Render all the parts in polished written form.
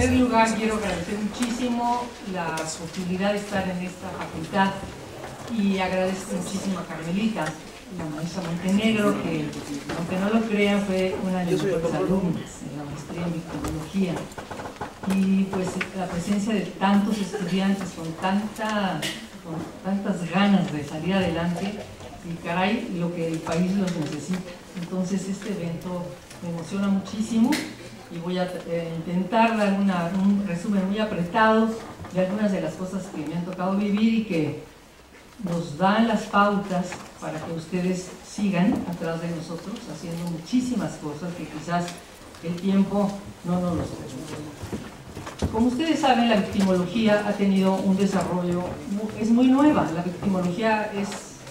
primer lugar quiero agradecer muchísimo la posibilidad de estar en esta facultad y agradezco muchísimo a Carmelita, la maestra Montenegro, que aunque no lo crean fue una de mis mejores alumnas en la maestría en victimología, y pues la presencia de tantos estudiantes con tantas ganas de salir adelante, y caray, lo que el país los necesita. Entonces este evento me emociona muchísimo y voy a intentar dar un resumen muy apretado de algunas de las cosas que me han tocado vivir y que nos dan las pautas para que ustedes sigan atrás de nosotros haciendo muchísimas cosas que quizás el tiempo no nos los permite. Como ustedes saben, la victimología ha tenido un desarrollo, es muy nueva, la victimología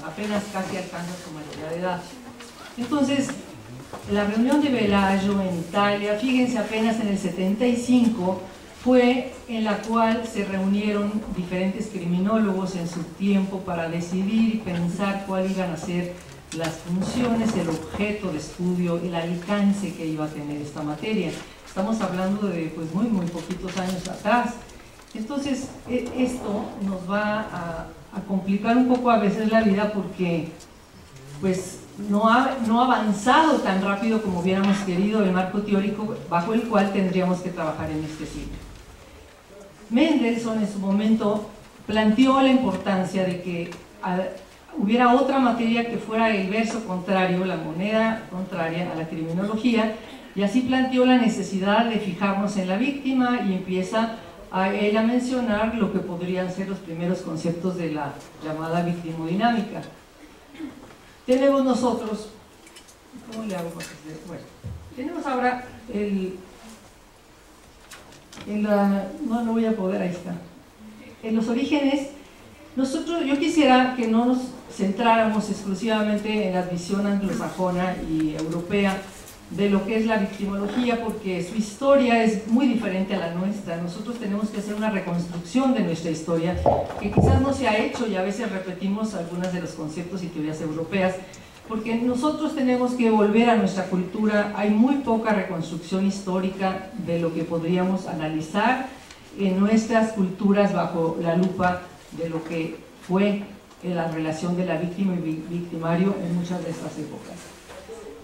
apenas casi alcanza su mayoría de edad. Entonces, la reunión de Bellagio en Italia, fíjense, apenas en el 75, fue en la cual se reunieron diferentes criminólogos en su tiempo para decidir y pensar cuáles iban a ser las funciones, el objeto de estudio, el alcance que iba a tener esta materia. Estamos hablando de pues muy poquitos años atrás. Entonces esto nos va a complicar un poco a veces la vida porque pues no ha avanzado tan rápido como hubiéramos querido el marco teórico bajo el cual tendríamos que trabajar en este siglo. Mendelssohn en su momento planteó la importancia de que hubiera otra materia que fuera el verso contrario, la moneda contraria a la criminología, y así planteó la necesidad de fijarnos en la víctima y empieza él a mencionar lo que podrían ser los primeros conceptos de la llamada victimodinámica. Tenemos nosotros, ¿cómo le hago para que se... Bueno, tenemos ahora no voy a poder, ahí está. En los orígenes, yo quisiera que no nos centráramos exclusivamente en la visión anglosajona y europea de lo que es la victimología, porque su historia es muy diferente a la nuestra. Nosotros tenemos que hacer una reconstrucción de nuestra historia, que quizás no se ha hecho y a veces repetimos algunos de los conceptos y teorías europeas, porque nosotros tenemos que volver a nuestra cultura. Hay muy poca reconstrucción histórica de lo que podríamos analizar en nuestras culturas bajo la lupa de lo que fue la relación de la víctima y victimario en muchas de estas épocas.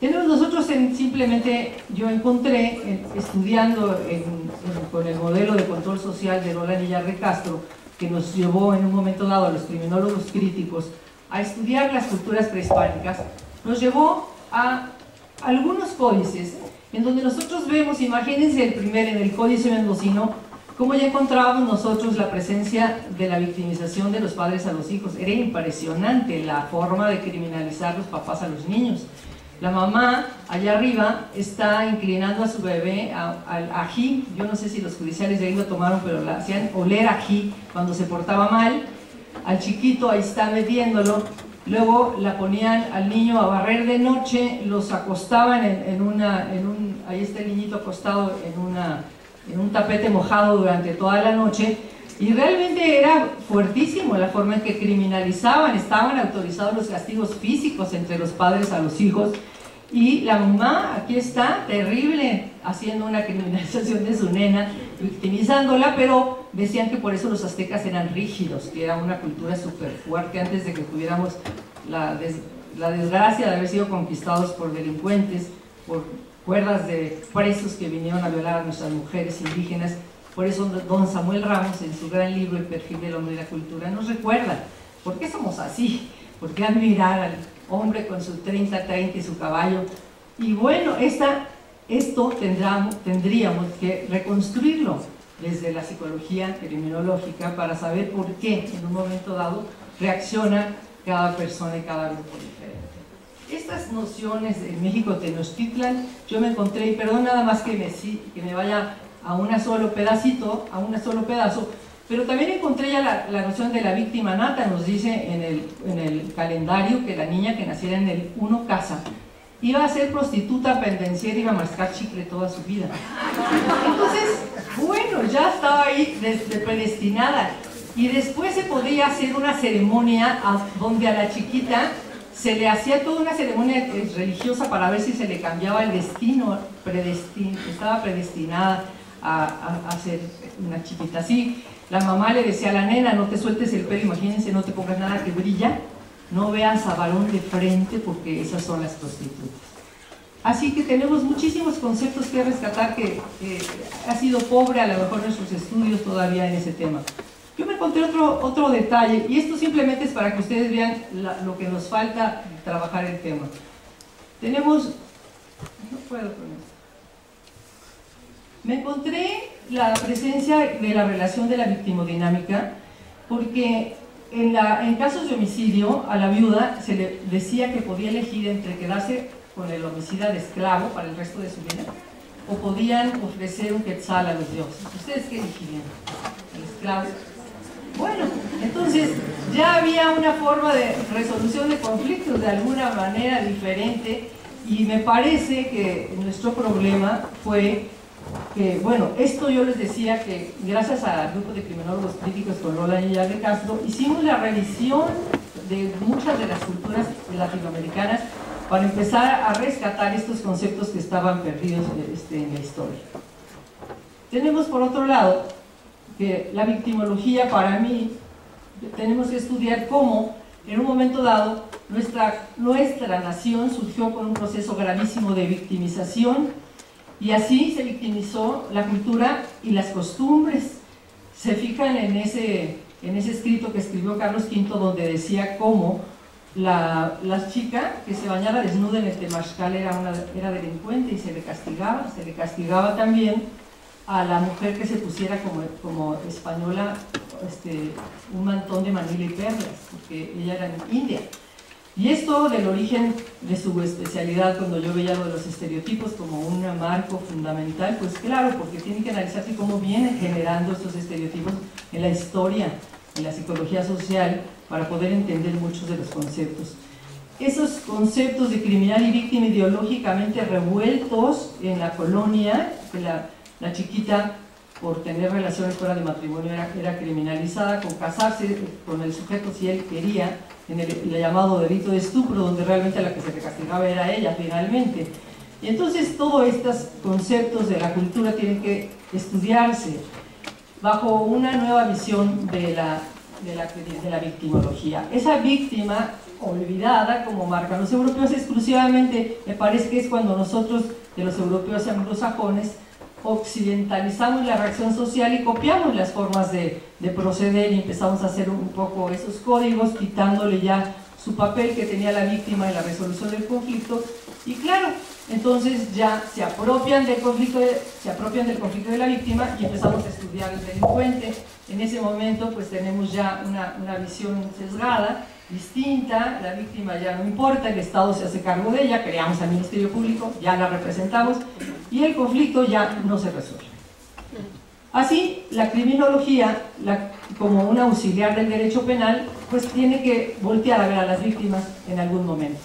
Tenemos nosotros simplemente, yo encontré estudiando con el modelo de control social de Roland Illar Castro, que nos llevó en un momento dado a los criminólogos críticos a estudiar las culturas prehispánicas, nos llevó a algunos códices en donde nosotros vemos, imagínense en el códice mendocino, cómo ya encontrábamos nosotros la presencia de la victimización de los padres a los hijos. Era impresionante la forma de criminalizar los papás a los niños. La mamá, allá arriba, está inclinando a su bebé al ají. Yo no sé si los judiciales de ahí lo tomaron, pero la hacían oler ají cuando se portaba mal. Al chiquito ahí está metiéndolo. Luego la ponían al niño a barrer de noche, los acostaban ahí está el niñito acostado en un tapete mojado durante toda la noche. Y realmente era fuertísimo la forma en que criminalizaban, estaban autorizados los castigos físicos entre los padres a los hijos, y la mamá, aquí está, terrible, haciendo una criminalización de su nena, victimizándola, pero decían que por eso los aztecas eran rígidos, que era una cultura súper fuerte antes de que tuviéramos la desgracia de haber sido conquistados por delincuentes, por cuerdas de presos que vinieron a violar a nuestras mujeres indígenas. Por eso don Samuel Ramos, en su gran libro El perfil del hombre y la cultura, nos recuerda por qué somos así, por qué admirar al hombre con su 30-30 y su caballo. Y bueno, esto tendríamos que reconstruirlo desde la psicología criminológica para saber por qué en un momento dado reacciona cada persona y cada grupo diferente. Estas nociones en México Tenochtitlan, yo me encontré, y perdón nada más que me vaya a un solo pedazo, pero también encontré ya la noción de la víctima nata. Nos dice en el calendario que la niña que naciera en el 1 casa iba a ser prostituta pendenciera, iba a mascar chicle toda su vida. Entonces, bueno, ya estaba ahí predestinada. Y después se podía hacer una ceremonia donde a la chiquita se le hacía toda una ceremonia religiosa para ver si se le cambiaba el destino, estaba predestinada a hacer una chiquita así. La mamá le decía a la nena, no te sueltes el pelo, imagínense, no te pongas nada que brilla, no veas a varón de frente porque esas son las prostitutas. Así que tenemos muchísimos conceptos que rescatar, que ha sido pobre a lo mejor nuestros estudios todavía en ese tema. Yo me encontré otro detalle, y esto simplemente es para que ustedes vean lo que nos falta trabajar el tema. Tenemos... No puedo con esto. Me encontré la presencia de la relación de la victimodinámica, porque en casos de homicidio a la viuda se le decía que podía elegir entre quedarse con el homicida de esclavo para el resto de su vida, o podían ofrecer un quetzal a los dioses. ¿Ustedes qué elegirían? ¿El esclavo? Bueno, entonces ya había una forma de resolución de conflictos de alguna manera diferente, y me parece que nuestro problema fue que, bueno, esto yo les decía que gracias al grupo de criminólogos críticos con Lola y de Castro hicimos la revisión de muchas de las culturas latinoamericanas para empezar a rescatar estos conceptos que estaban perdidos en la historia. Tenemos por otro lado que la victimología, para mí, tenemos que estudiar cómo en un momento dado nuestra nación surgió con un proceso gravísimo de victimización, y así se victimizó la cultura y las costumbres. Se fijan en ese escrito que escribió Carlos V, donde decía cómo la chica que se bañara desnuda en el temazcal era delincuente y se le castigaba también a la mujer que se pusiera como española un mantón de manila y perlas, porque ella era india. Y esto del origen de su especialidad, cuando yo veía lo de los estereotipos como un marco fundamental, pues claro, porque tiene que analizarse cómo vienen generando estos estereotipos en la historia, en la psicología social, para poder entender muchos de los conceptos. Esos conceptos de criminal y víctima ideológicamente revueltos en la colonia, que la chiquita por tener relaciones fuera de matrimonio era criminalizada, con casarse con el sujeto si él quería, en el llamado delito de estupro, donde realmente la que se le castigaba era ella finalmente. Y entonces todos estos conceptos de la cultura tienen que estudiarse bajo una nueva visión de la victimología. Esa víctima olvidada, como marcan los europeos exclusivamente, me parece que es cuando nosotros, de los europeos anglosajones, occidentalizamos la reacción social y copiamos las formas de proceder, y empezamos a hacer un poco esos códigos, quitándole ya su papel que tenía la víctima en la resolución del conflicto. Y claro, entonces ya se apropian del conflicto de la víctima y empezamos a estudiar el delincuente. En ese momento pues tenemos ya una visión sesgada, distinta. La víctima ya no importa, el Estado se hace cargo de ella, creamos al Ministerio Público, ya la representamos, y el conflicto ya no se resuelve. Así, la criminología, como un auxiliar del derecho penal, pues tiene que voltear a ver a las víctimas en algún momento.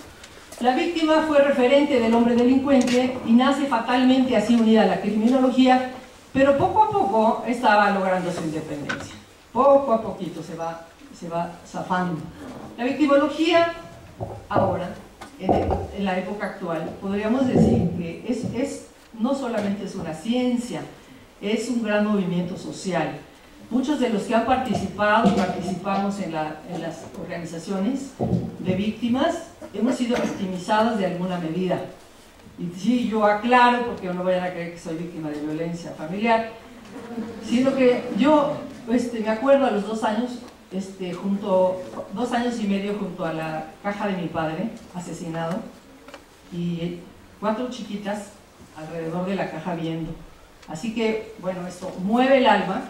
La víctima fue referente del hombre delincuente y nace fatalmente así unida a la criminología, pero poco a poco estaba logrando su independencia. Poco a poquito se va zafando. La victimología ahora, en la época actual, podríamos decir que no solamente es una ciencia, es un gran movimiento social. Muchos de los que han participado y participamos en las organizaciones de víctimas hemos sido victimizados de alguna medida. Y sí, yo aclaro, porque no vayan a creer que soy víctima de violencia familiar, sino que yo me acuerdo a los 2 años, 2 años y medio junto a la caja de mi padre, asesinado, y 4 chiquitas alrededor de la caja viendo. Así que, bueno, esto mueve el alma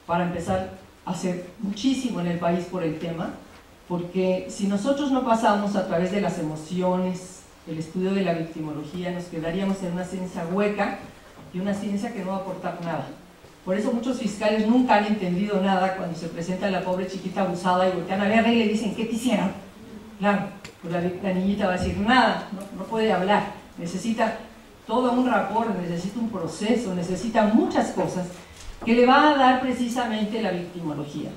para empezar a hacer muchísimo en el país por el tema, porque si nosotros no pasamos a través de las emociones, el estudio de la victimología, nos quedaríamos en una ciencia hueca y una ciencia que no va a aportar nada. Por eso muchos fiscales nunca han entendido nada cuando se presenta a la pobre chiquita abusada y voltean a verla y le dicen, ¿qué te hicieron? Claro, pues la niñita va a decir, nada, no puede hablar, necesita todo un rapport, necesita un proceso, necesita muchas cosas que le va a dar precisamente la victimología.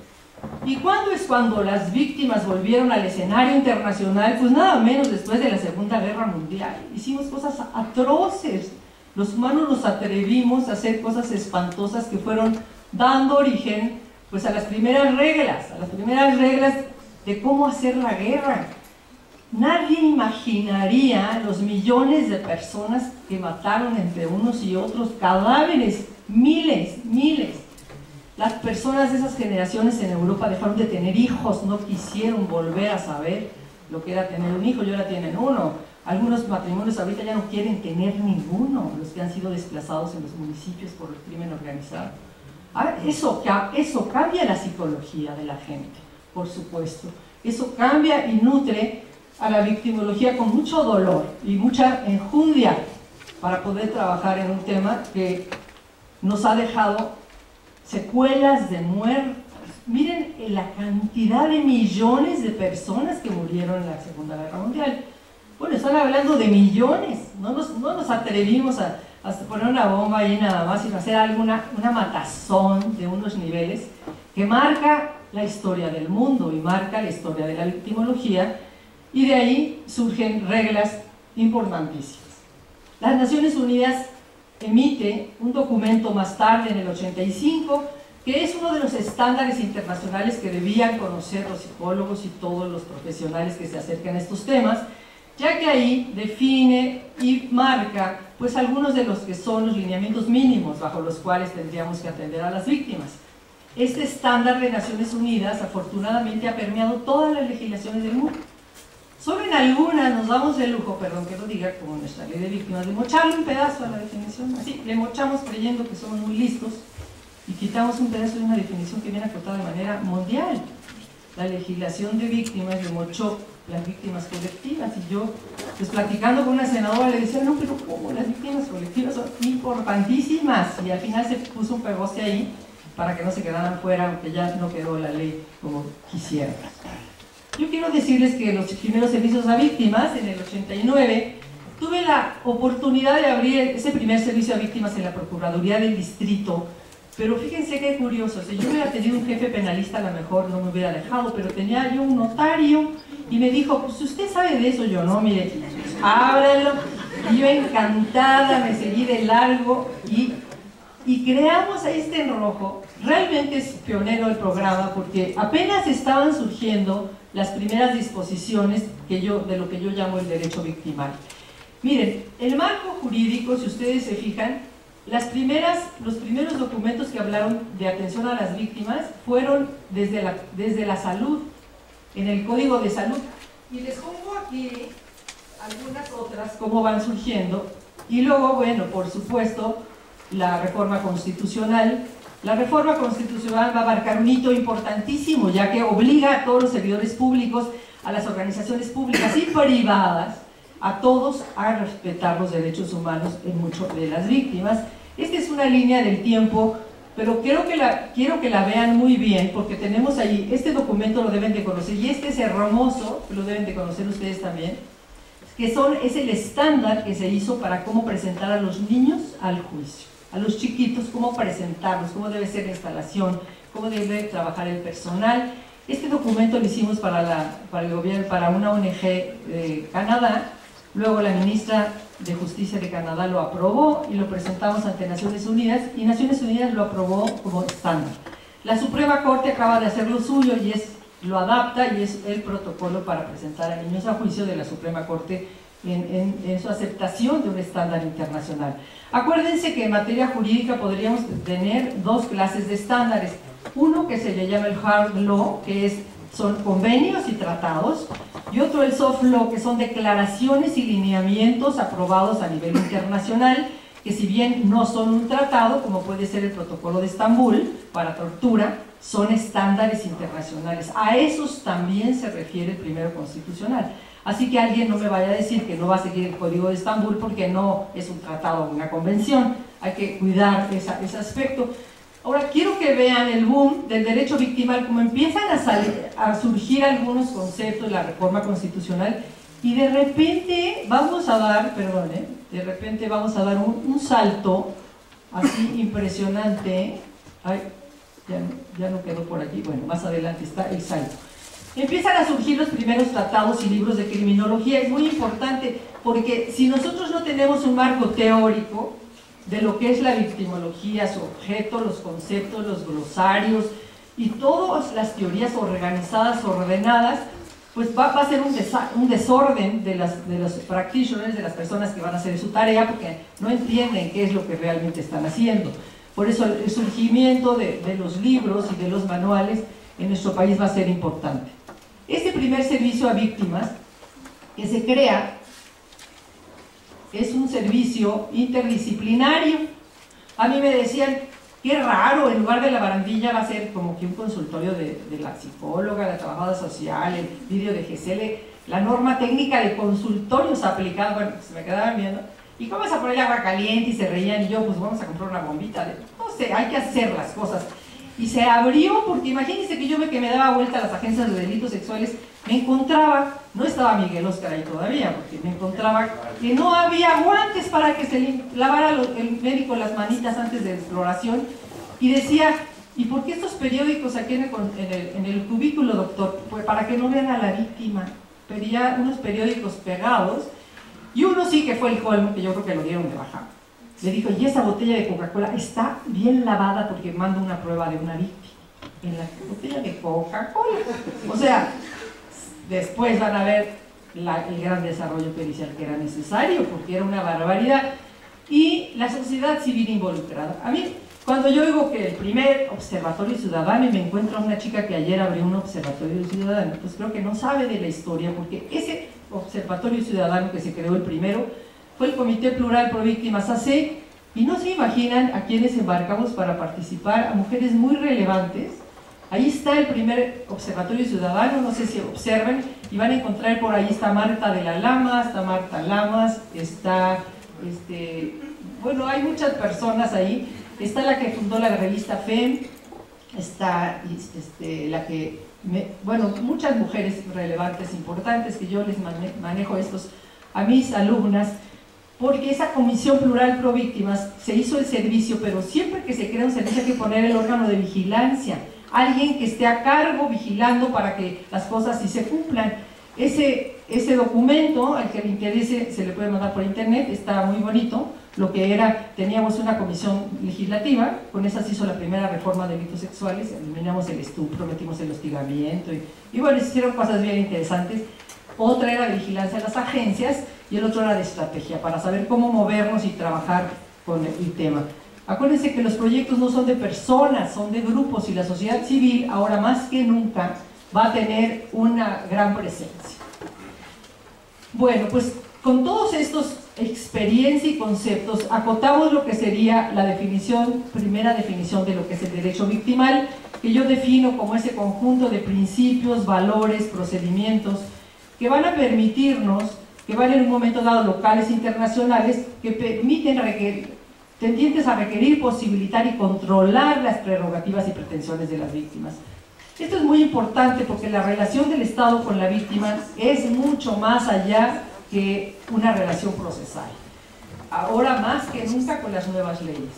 ¿Y cuándo es cuando las víctimas volvieron al escenario internacional? Pues nada menos después de la Segunda Guerra Mundial. Hicimos cosas atroces Los humanos nos atrevimos a hacer cosas espantosas que fueron dando origen pues a las primeras reglas de cómo hacer la guerra. Nadie imaginaría los millones de personas que mataron entre unos y otros, cadáveres, miles. Las personas de esas generaciones en Europa dejaron de tener hijos, no quisieron volver a saber lo que era tener un hijo, y ahora tienen uno. Algunos matrimonios ahorita ya no quieren tener ninguno, los que han sido desplazados en los municipios por el crimen organizado. Ahora, eso cambia la psicología de la gente, por supuesto. Eso cambia y nutre a la victimología con mucho dolor y mucha enjundia para poder trabajar en un tema que nos ha dejado secuelas de muertos. Miren la cantidad de millones de personas que murieron en la Segunda Guerra Mundial. Bueno, están hablando de millones. No nos atrevimos a poner una bomba ahí nada más, sino hacer una matazón de unos niveles que marca la historia del mundo y marca la historia de la victimología, y de ahí surgen reglas importantísimas. Las Naciones Unidas emite un documento más tarde, en el 85, que es uno de los estándares internacionales que debían conocer los psicólogos y todos los profesionales que se acercan a estos temas, ya que ahí define y marca pues algunos de los que son los lineamientos mínimos bajo los cuales tendríamos que atender a las víctimas. Este estándar de Naciones Unidas afortunadamente ha permeado todas las legislaciones del mundo. Solo en algunas nos damos el lujo, perdón que lo diga, como nuestra ley de víctimas, de mocharle un pedazo a la definición. Así, le mochamos creyendo que somos muy listos y quitamos un pedazo de una definición que viene acotada de manera mundial. La legislación de víctimas le mochó las víctimas colectivas, y yo, pues platicando con una senadora, le decía, no, pero ¿cómo? Las víctimas colectivas son importantísimas, y al final se puso un pegoste ahí para que no se quedaran fuera, aunque ya no quedó la ley como quisiera. Yo quiero decirles que los primeros servicios a víctimas, en el 89, tuve la oportunidad de abrir ese primer servicio a víctimas en la Procuraduría del Distrito. Pero fíjense qué curioso, si yo hubiera tenido un jefe penalista, a lo mejor no me hubiera dejado, pero tenía yo un notario y me dijo, pues usted sabe de eso. Yo, no, mire, ábrelo. Y yo encantada me seguí de largo y creamos a este en rojo. Realmente es pionero el programa porque apenas estaban surgiendo las primeras disposiciones de lo que yo llamo el derecho victimal. Miren, el marco jurídico, si ustedes se fijan, los primeros documentos que hablaron de atención a las víctimas fueron desde la salud, en el Código de Salud. Y les pongo aquí algunas otras, cómo van surgiendo. Y luego, bueno, por supuesto, la reforma constitucional. La reforma constitucional va a abarcar un hito importantísimo, ya que obliga a todos los servidores públicos, a las organizaciones públicas y privadas, a todos a respetar los derechos humanos en muchas de las víctimas. Esta es una línea del tiempo, pero quiero que la vean muy bien, porque tenemos ahí, este documento lo deben de conocer, y este es hermoso, que lo deben de conocer ustedes también, que es el estándar que se hizo para cómo presentar a los niños al juicio, a los chiquitos, cómo presentarlos, cómo debe ser la instalación, cómo debe trabajar el personal. Este documento lo hicimos para el gobierno, para una ONG de Canadá. Luego la ministra de Justicia de Canadá lo aprobó y lo presentamos ante Naciones Unidas, y Naciones Unidas lo aprobó como estándar. La Suprema Corte acaba de hacer lo suyo y lo adapta, y es el protocolo para presentar a niños a juicio de la Suprema Corte en su aceptación de un estándar internacional. Acuérdense que en materia jurídica podríamos tener dos clases de estándares. Uno que se le llama el hard law, que son convenios y tratados, y otro el soft law, que son declaraciones y lineamientos aprobados a nivel internacional, que si bien no son un tratado, como puede ser el Protocolo de Estambul para tortura, son estándares internacionales. A esos también se refiere el primero constitucional. Así que alguien no me vaya a decir que no va a seguir el Código de Estambul porque no es un tratado o una convención. Hay que cuidar ese aspecto. Ahora quiero que vean el boom del derecho victimal, como empiezan a surgir algunos conceptos de la reforma constitucional, y de repente vamos a dar, un salto así impresionante. Ay, ya no quedó por aquí, bueno, más adelante está el salto. Empiezan a surgir los primeros tratados y libros de criminología. Es muy importante porque si nosotros no tenemos un marco teórico, de lo que es la victimología, su objeto, los conceptos, los glosarios y todas las teorías organizadas, ordenadas, pues va a ser un desorden de los practitioners, de las personas que van a hacer su tarea, porque no entienden qué es lo que realmente están haciendo. Por eso el surgimiento de los libros y de los manuales en nuestro país va a ser importante. Este primer servicio a víctimas que se crea es un servicio interdisciplinario. A mí me decían, qué raro, en lugar de la barandilla va a ser como que un consultorio de la psicóloga, la trabajadora social, el vídeo de GSL, la norma técnica de consultorios aplicados. Bueno, se me quedaban viendo. ¿Y cómo vas a poner agua caliente? Y se reían, y yo, pues vamos a comprar una bombita. No sé, hay que hacer las cosas. Y se abrió, porque imagínense que yo que me daba vuelta a las agencias de delitos sexuales, me encontraba, no estaba Miguel Óscar ahí todavía, porque me encontraba que no había guantes para que se lavara el médico las manitas antes de exploración, y decía, ¿y por qué estos periódicos aquí en el cubículo, doctor? Pues para que no vean a la víctima. Pedía unos periódicos pegados, y uno sí que fue el colmo, que yo creo que lo dieron de baja. Le dijo, y esa botella de Coca-Cola está bien lavada porque mando una prueba de una víctima. En la botella de Coca-Cola. O sea, después van a ver el gran desarrollo pericial que era necesario, porque era una barbaridad. Y la sociedad civil involucrada. A mí, cuando yo digo que el primer observatorio ciudadano, y me encuentro a una chica que ayer abrió un observatorio ciudadano, pues creo que no sabe de la historia, porque ese observatorio ciudadano que se creó el primero fue el Comité Plural Pro Víctimas AC, y no se imaginan a quienes embarcamos para participar, a mujeres muy relevantes. Ahí está el primer observatorio ciudadano, no sé si observen, y van a encontrar por ahí, está Marta de la Lama, está Marta Lamas, está, bueno, hay muchas personas ahí, está la que fundó la revista FEM, está la que, bueno, muchas mujeres relevantes, importantes, que yo les manejo estos a mis alumnas, porque esa Comisión Plural Pro Víctimas se hizo el servicio, pero siempre que se crea un servicio hay que poner el órgano de vigilancia, alguien que esté a cargo vigilando para que las cosas sí se cumplan. Ese documento, al que le interese, se le puede mandar por internet, está muy bonito. Lo que era, teníamos una comisión legislativa, con esa se hizo la primera reforma de delitos sexuales, eliminamos el estupro, metimos el hostigamiento, y bueno, se hicieron cosas bien interesantes. Otra era de vigilancia de las agencias, y el otro era de estrategia, para saber cómo movernos y trabajar con el tema. Acuérdense que los proyectos no son de personas, son de grupos, y la sociedad civil, ahora más que nunca, va a tener una gran presencia. Bueno, pues con todos estos experiencia y conceptos, acotamos lo que sería la primera definición de lo que es el derecho victimal, que yo defino como ese conjunto de principios, valores, procedimientos, que van a permitirnos, que van en un momento dado locales e internacionales, que permiten tendientes a requerir, posibilitar y controlar las prerrogativas y pretensiones de las víctimas. Esto es muy importante porque la relación del Estado con la víctima es mucho más allá que una relación procesal. Ahora más que nunca con las nuevas leyes.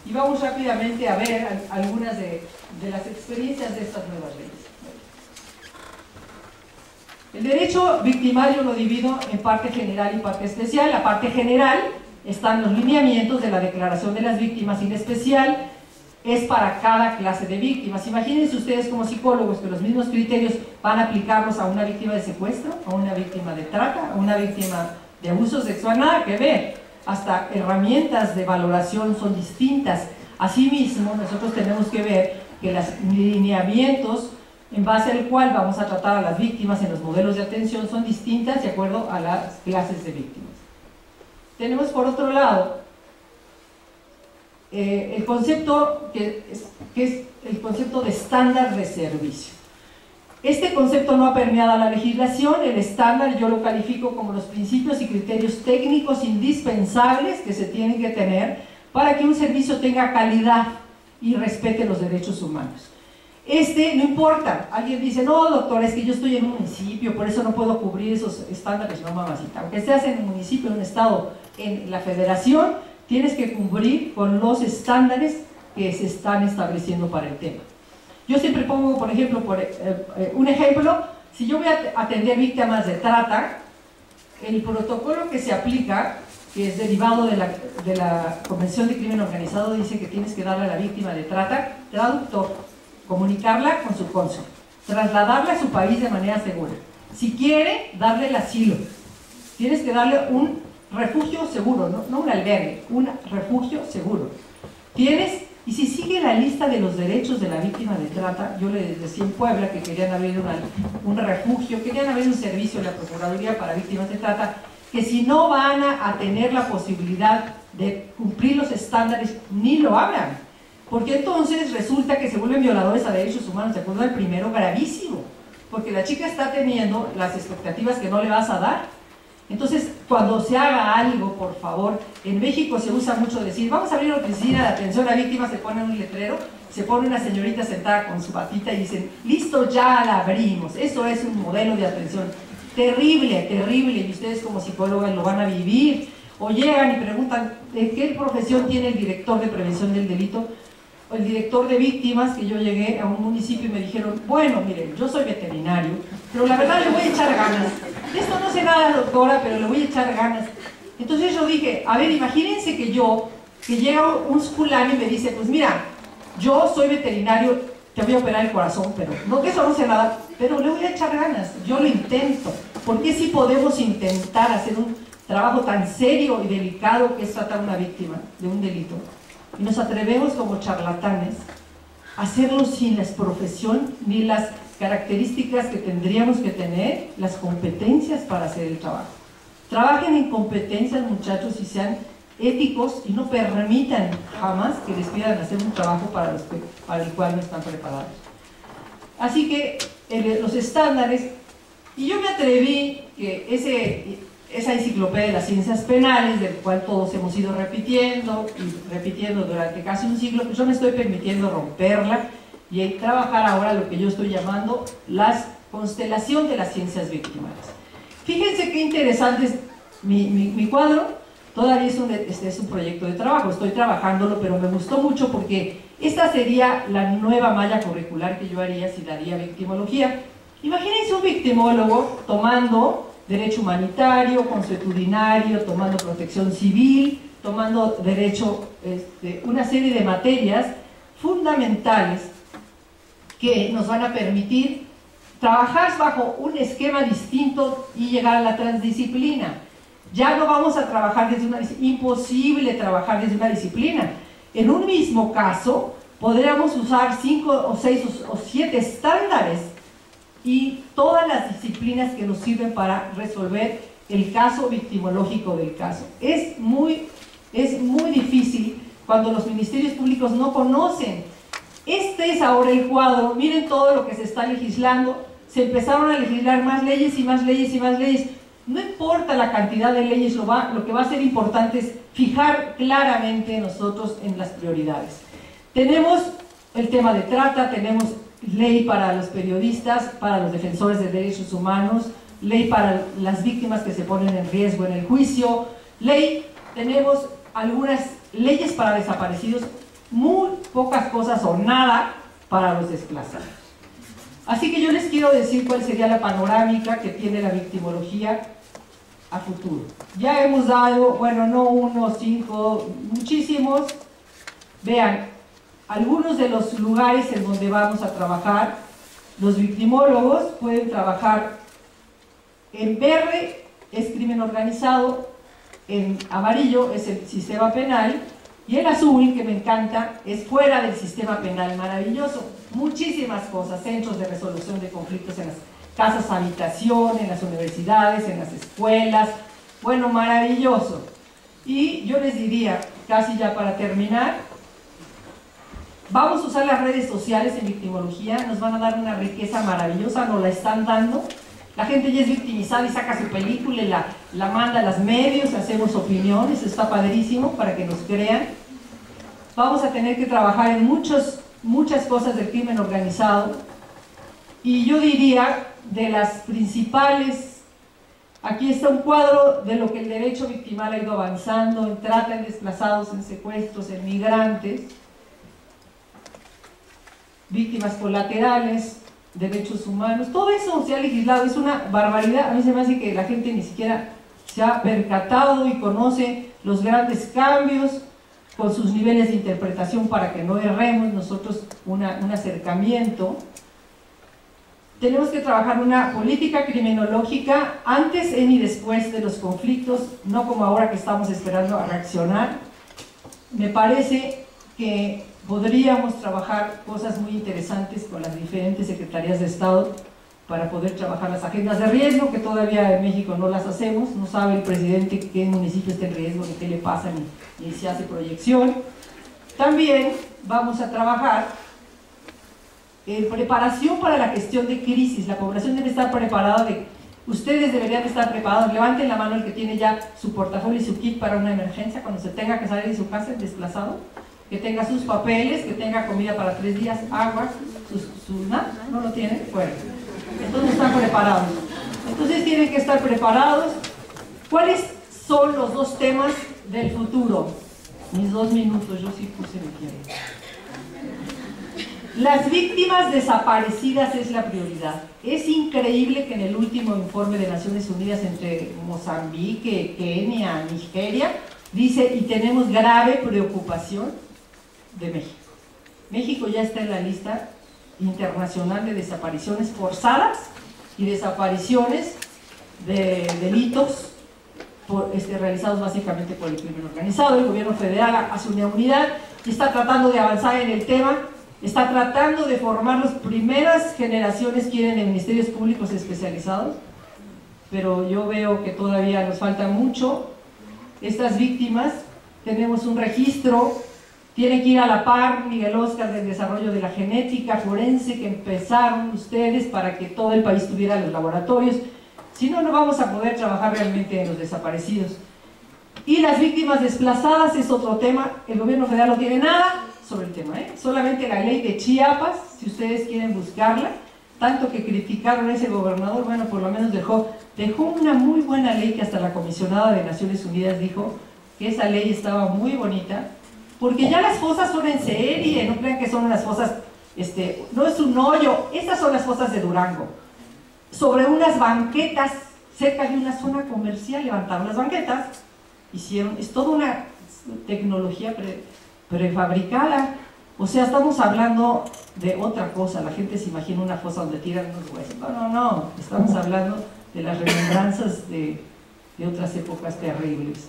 Y vamos rápidamente a ver algunas de las experiencias de estas nuevas leyes. El derecho victimario lo divido en parte general y parte especial. La parte general están los lineamientos de la Declaración de las Víctimas, y la especial es para cada clase de víctimas. Imagínense ustedes como psicólogos que los mismos criterios van a aplicarlos a una víctima de secuestro, a una víctima de trata, a una víctima de abuso sexual, nada que ver. Hasta herramientas de valoración son distintas. Asimismo, nosotros tenemos que ver que los lineamientos en base al cual vamos a tratar a las víctimas en los modelos de atención son distintas de acuerdo a las clases de víctimas. Tenemos por otro lado el concepto que es el concepto de estándar de servicio. Este concepto no ha permeado la legislación. El estándar yo lo califico como los principios y criterios técnicos indispensables que se tienen que tener para que un servicio tenga calidad y respete los derechos humanos. No importa, alguien dice, no doctor, es que yo estoy en un municipio, por eso no puedo cubrir esos estándares. No, mamacita, aunque estés en un municipio, en un estado, en la federación, tienes que cumplir con los estándares que se están estableciendo para el tema. Yo siempre pongo, por ejemplo, un ejemplo, si yo voy a atender víctimas de trata, el protocolo que se aplica que es derivado de la Convención de Crimen Organizado, dice que tienes que darle a la víctima de trata traductor, comunicarla con su cónsul, trasladarla a su país de manera segura. Si quiere, darle el asilo. Tienes que darle un refugio seguro, no un albergue, un refugio seguro. Y si sigue la lista de los derechos de la víctima de trata, yo les decía en Puebla que querían abrir un refugio, querían abrir un servicio en la Procuraduría para víctimas de trata, que si no van a tener la posibilidad de cumplir los estándares, ni lo abran. Porque entonces resulta que se vuelven violadores a derechos humanos, de acuerdo al primero, gravísimo. Porque la chica está teniendo las expectativas que no le vas a dar. Entonces, cuando se haga algo, por favor, en México se usa mucho decir, vamos a abrir una oficina de atención a víctimas, se pone un letrero, se pone una señorita sentada con su batita y dicen, listo, ya la abrimos. Eso es un modelo de atención terrible, terrible, y ustedes como psicólogas lo van a vivir. O llegan y preguntan, ¿de qué profesión tiene el director de prevención del delito? O el director de víctimas, que yo llegué a un municipio y me dijeron, bueno, miren, yo soy veterinario, pero la verdad le voy a echar ganas. De esto no sé nada, doctora, pero le voy a echar ganas. Entonces yo dije, a ver, imagínense que llega un fulano y me dice, pues mira, yo soy veterinario, te voy a operar el corazón, pero no, de eso no sé nada, pero le voy a echar ganas, yo lo intento. ¿Por qué sí podemos intentar hacer un trabajo tan serio y delicado que es tratar a una víctima de un delito? Y nos atrevemos como charlatanes a hacerlo sin la profesión ni las características que tendríamos que tener, las competencias para hacer el trabajo. Trabajen en competencias, muchachos, y sean éticos y no permitan jamás que les pidan hacer un trabajo para el cual no están preparados. Así que los estándares, y yo me atreví que esa enciclopedia de las ciencias penales, del cual todos hemos ido repitiendo y repitiendo durante casi un siglo, pues yo me estoy permitiendo romperla y trabajar ahora lo que yo estoy llamando la constelación de las ciencias victimales. Fíjense qué interesante es mi cuadro. Todavía es un proyecto de trabajo, estoy trabajándolo, pero me gustó mucho porque esta sería la nueva malla curricular que yo haría si daría victimología. Imagínense un victimólogo tomando derecho humanitario, consuetudinario, tomando protección civil, tomando derecho, una serie de materias fundamentales que nos van a permitir trabajar bajo un esquema distinto y llegar a la transdisciplina. Ya no vamos a trabajar desde imposible trabajar desde una disciplina. En un mismo caso, podríamos usar 5 o 6 o 7 estándares y todas las disciplinas que nos sirven para resolver el caso victimológico del caso. Es muy difícil cuando los ministerios públicos no conocen. Este es ahora el cuadro. Miren todo lo que se está legislando. Se empezaron a legislar más leyes y más leyes y más leyes. No importa la cantidad de leyes, lo que va a ser importante es fijar claramente nosotros en las prioridades. Tenemos el tema de trata, tenemos ley para los periodistas, para los defensores de derechos humanos, ley para las víctimas que se ponen en riesgo en el juicio, tenemos algunas leyes para desaparecidos, muy pocas cosas o nada para los desplazados. Así que yo les quiero decir cuál sería la panorámica que tiene la victimología a futuro. Ya hemos dado, bueno, no 1, 5, muchísimos. Vean, algunos de los lugares en donde vamos a trabajar, los victimólogos pueden trabajar en verde, es crimen organizado, en amarillo es el sistema penal, y el azul, que me encanta, es fuera del sistema penal, maravilloso. Muchísimas cosas, centros de resolución de conflictos en las casas habitación, en las universidades, en las escuelas, bueno, maravilloso. Y yo les diría, casi ya para terminar, vamos a usar las redes sociales en victimología, nos van a dar una riqueza maravillosa, nos la están dando. La gente ya es victimizada y saca su película y la manda a los medios, hacemos opiniones, está padrísimo para que nos crean. Vamos a tener que trabajar en muchas cosas del crimen organizado. Y yo diría, de las principales, aquí está un cuadro de lo que el derecho victimal ha ido avanzando en trata, en desplazados, en secuestros, en migrantes, víctimas colaterales, derechos humanos, todo eso se ha legislado, es una barbaridad. A mí se me hace que la gente ni siquiera se ha percatado y conoce los grandes cambios con sus niveles de interpretación para que no erremos nosotros un acercamiento. Tenemos que trabajar una política criminológica antes, en y después de los conflictos, no como ahora que estamos esperando a reaccionar. Me parece que podríamos trabajar cosas muy interesantes con las diferentes secretarías de Estado para poder trabajar las agendas de riesgo, que todavía en México no las hacemos. No sabe el presidente qué municipio está en riesgo, ni qué le pasa, ni se hace proyección. También vamos a trabajar en preparación para la gestión de crisis. La población debe estar preparada, ustedes deberían estar preparados. Levanten la mano el que tiene ya su portafolio y su kit para una emergencia, cuando se tenga que salir de su casa desplazado, que tenga sus papeles, que tenga comida para 3 días, agua, ¿no lo tienen? Bueno, entonces están preparados. Entonces tienen que estar preparados. ¿Cuáles son los 2 temas del futuro? Mis 2 minutos, yo sí puse mi tiempo. Las víctimas desaparecidas es la prioridad. Es increíble que en el último informe de Naciones Unidas entre Mozambique, Kenia, Nigeria, dice, y tenemos grave preocupación de México. México ya está en la lista internacional de desapariciones forzadas y desapariciones de delitos realizados básicamente por el crimen organizado. El gobierno federal hace una unidad y está tratando de avanzar en el tema. Está tratando de formar las primeras generaciones que quieren en ministerios públicos especializados, pero yo veo que todavía nos falta mucho. Estas víctimas, tenemos un registro, tienen que ir a la par, Miguel Óscar, del desarrollo de la genética forense que empezaron ustedes para que todo el país tuviera los laboratorios. Si no, no vamos a poder trabajar realmente en los desaparecidos. Y las víctimas desplazadas es otro tema. El gobierno federal no tiene nada sobre el tema, solamente la ley de Chiapas, si ustedes quieren buscarla, tanto que criticaron a ese gobernador, bueno, por lo menos dejó una muy buena ley que hasta la comisionada de Naciones Unidas dijo que esa ley estaba muy bonita, porque ya las fosas son en serie, no crean que son unas fosas, no es un hoyo, estas son las fosas de Durango, sobre unas banquetas, cerca de una zona comercial, levantaron las banquetas, es toda una tecnología prefabricada. O sea, estamos hablando de otra cosa. La gente se imagina una fosa donde tiran unos huesos. No, estamos hablando de las remembranzas de otras épocas terribles.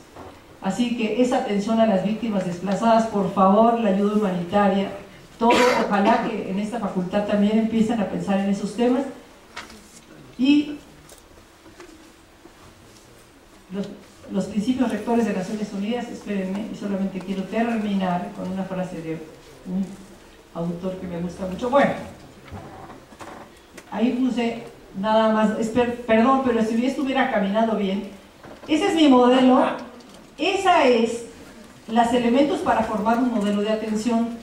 Así que esa atención a las víctimas desplazadas, por favor, la ayuda humanitaria, todo, ojalá que en esta facultad también empiecen a pensar en esos temas. Y los principios rectores de Naciones Unidas, espérenme, y solamente quiero terminar con una frase de un autor que me gusta mucho. Bueno, ahí puse nada más, perdón, pero si yo estuviera caminando bien, ese es mi modelo, esa es los elementos para formar un modelo de atención.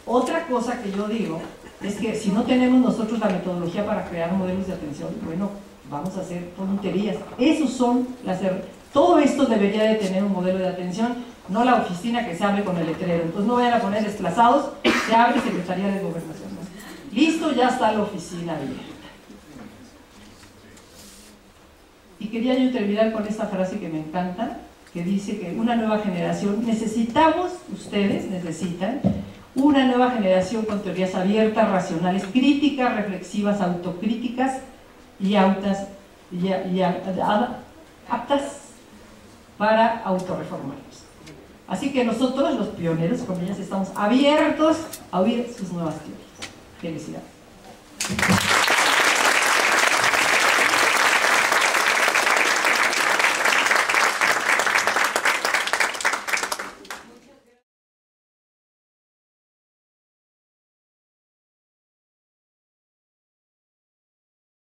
Otra cosa que yo digo es que si no tenemos nosotros la metodología para crear modelos de atención, bueno, vamos a hacer tonterías. Esos son todo esto debería de tener un modelo de atención, no la oficina que se abre con el letrero. Entonces no vayan a poner desplazados, se abre Secretaría de Gobernación. Listo, ya está la oficina abierta. Y quería yo terminar con esta frase que me encanta, que dice que una nueva generación, ustedes necesitan una nueva generación con teorías abiertas, racionales, críticas, reflexivas, autocríticas y aptas para autorreformarnos. Así que nosotros, los pioneros, comillas, estamos abiertos a oír sus nuevas teorías. Felicidades.